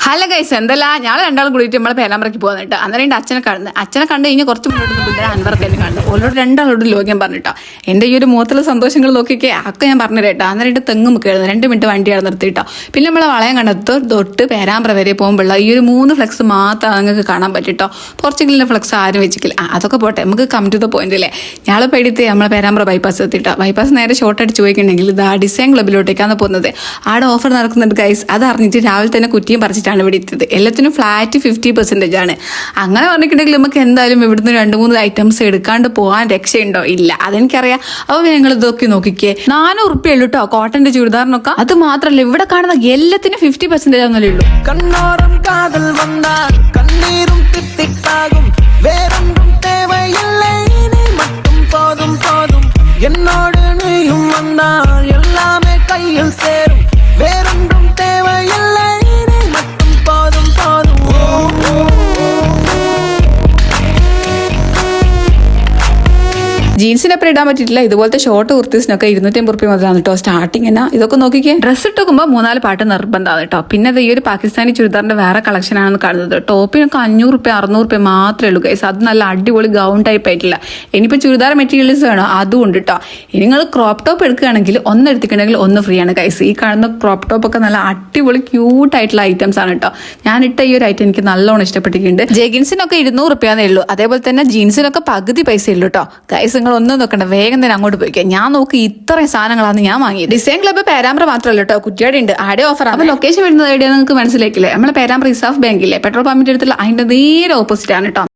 Hello guys, എന്തല്ല ഞാൻ രണ്ടാളും കൂടിയിട്ട് നമ്മളെ പേരാമ്പ്രയ്ക്ക് പോകുന്നുണ്ട്. അന്നേരം അച്ഛനെ കണ്ട് കഴിഞ്ഞ് കുറച്ച് മുന്നോട്ട് അൻവർക്കെല്ലാം കണ്ടു. ഓരോട് രണ്ടാളോട് ലോകം പറഞ്ഞിട്ടോ. എൻ്റെ ഈ ഒരു മുഖത്തുള്ള സന്തോഷങ്ങൾ നോക്കിയൊക്കെ ഒക്കെ ഞാൻ പറഞ്ഞു കേട്ടോ. അന്നേരം തെങ്ങ് മുക്കായിരുന്നു 2 മിനിറ്റ് വണ്ടിയാണ് നിർത്തിയിട്ടോ. പിന്നെ നമ്മളെ വളയം കണ്ടത്ത് തൊട്ട് പേരാമ്പ്ര വരെ പോകുമ്പോഴുള്ള ഈ ഒരു 3 ഫ്ലെക്സ് മാത്രം നിങ്ങൾക്ക് കാണാൻ പറ്റിട്ടോ. പോർച്ചുഗലിൻ്റെ ഫ്ലെക്സ് ആരും വെച്ചിട്ടില്ല. അതൊക്കെ പോട്ടെ, നമുക്ക് കം ടു ദ പോയിന്റ് അല്ലേ. ഞങ്ങൾ പേടിത്ത് നമ്മളെ പേരാമ്പ്ര ബൈപ്പാസ് എത്തിയിട്ടോ. ബൈപ്പാസ് നേരെ ഷോർട്ട് അടിച്ച് പോയിട്ടുണ്ടെങ്കിൽ ഇതാ ഡിസൈൻ ക്ലബിലോട്ടേക്കാണ് പോകുന്നത്. ആടെ ഓഫർ നടക്കുന്നുണ്ട് ഗൈസ്. അത് അറിഞ്ഞിട്ട് രാവിലെ തന്നെ കുറ്റിയും പറിച്ചിട്ടാണ് ഇവിടെ എത്തിയത്. എല്ലാത്തിനും ഫ്ലാറ്റ് 50% ആണ്. അങ്ങനെ പറഞ്ഞിട്ടുണ്ടെങ്കിൽ നമുക്ക് എന്തായാലും ഇവിടുന്ന് 2-3 ഐറ്റംസ് എടുക്കാണ്ട് പോകാൻ രക്ഷയുണ്ടോ? ഇല്ല, അതെനിക്കറിയാം. അപ്പോൾ ഞങ്ങൾ ഇതൊക്കെ നോക്കിക്കേ, 400 ഉറുപ്പിക ഉള്ളൂ കേട്ടോ കോട്ടന്റെ ചുരിദാറിനൊക്കെ. അത് മാത്രമല്ല, ഇവിടെ കാണുന്ന എല്ലാത്തിനും 50% ആണെന്നല്ലേ ഉള്ളൂ. കണ്ണോരം കാതൽ വന്നാൽ കണ്ണീരും തിത്തിട്ടാകും, വേറൊന്നും தேவையில்லை, நீ மட்டும் போதும் போதும், என்னோடு நீயும் வந்தால் எல்லாமே கையில் சேரும், வேறொன்றும் தேவையில்லை, நீ மட்டும் போதும் போதும். ജീൻസിനൊപ്പം ഇടാൻ പറ്റിയിട്ടില്ല. ഇതുപോലത്തെ ഷോർട്ട് കുർത്തീസിനൊക്കെ 250 ഉറുപ്പിക മുതലാണ് കേട്ടോ സ്റ്റാർട്ടിങ്. എന്നാ ഇതൊക്കെ നോക്കിക്കേ. ഡ്രസ്സ് ഇട്ടുമ്പോൾ 4 പാട്ട് നിർബന്ധമാണ് കേട്ടോ. പിന്നെ ഈ ഒരു പാകിസ്ഥാനി ചുരിദാറിന്റെ വേറെ കളക്ഷൻ ആണെന്ന് കാണുന്നത്. ടോപ്പിനൊക്കെ 500 ഉറുപ്പിക 600 ഉറുപ്പിക മാത്രമേ ഉള്ളൂ ഗൈസ്. അത് നല്ല അടിപൊളി ഗൗൺ ടൈപ്പ് ആയിട്ടില്ല. ഇനിയിപ്പോൾ ചുരിദാർ മെറ്റീരിയൽസ് വേണോ അതും ഉണ്ട് കേട്ടോ. ഇനി നിങ്ങൾ ക്രോപ്പ് ടോപ്പ് എടുക്കുകയാണെങ്കിൽ ഒന്ന് എടുത്തിട്ടുണ്ടെങ്കിൽ ഒന്ന് ഫ്രീ ആണ് ഗൈസ്. ഈ കാണുന്ന ക്രോപ്പ് ടോപ്പ് ഒക്കെ നല്ല അടിപൊളി ക്യൂട്ട് ആയിട്ടുള്ള ഐറ്റംസ് ആണ് കേട്ടോ. ഞാൻ ഇട്ട ഈ ഒരു ഐറ്റം എനിക്ക് നല്ലോണം ഇഷ്ടപ്പെട്ടിട്ടുണ്ട്. ജെഗിൻസിനൊക്കെ 200 ഉറുപ്പിയാന്നേ ഉള്ളൂ. അതേപോലെ തന്നെ ജീൻസിനൊക്കെ പകുതി പൈസ ഉള്ളൂ കേട്ടോ ഗൈസ്. നിങ്ങൾ ഒന്നും നോക്കണ്ട, വേഗം തന്നെ അങ്ങോട്ട് പോയിക്കാം. ഞാൻ നോക്കി ഇത്രയും സാധനങ്ങളാണ് ഞാൻ വാങ്ങിയത്. ഡിസൈൻ ക്ലബ്ബ് പേരാമ്പ്ര മാത്രമല്ല കേട്ടോ, കുറ്റിയാടി ഉണ്ട്. ആടെ ഓഫർ. അപ്പോൾ ലൊക്കേഷൻ വരുന്നത് എവിടെയാണെന്ന് നിങ്ങൾക്ക് മനസ്സിലാക്കില്ലേ? നമ്മളെ പേരാമ്പ്ര റിസർവ് ബാങ്കില്ലേ പെട്രോൾ പമ്പിന്റെ അടുത്തുള്ള അതിന്റെ നേരെ ഓപ്പോസിറ്റ് ആണ് കേട്ടോ.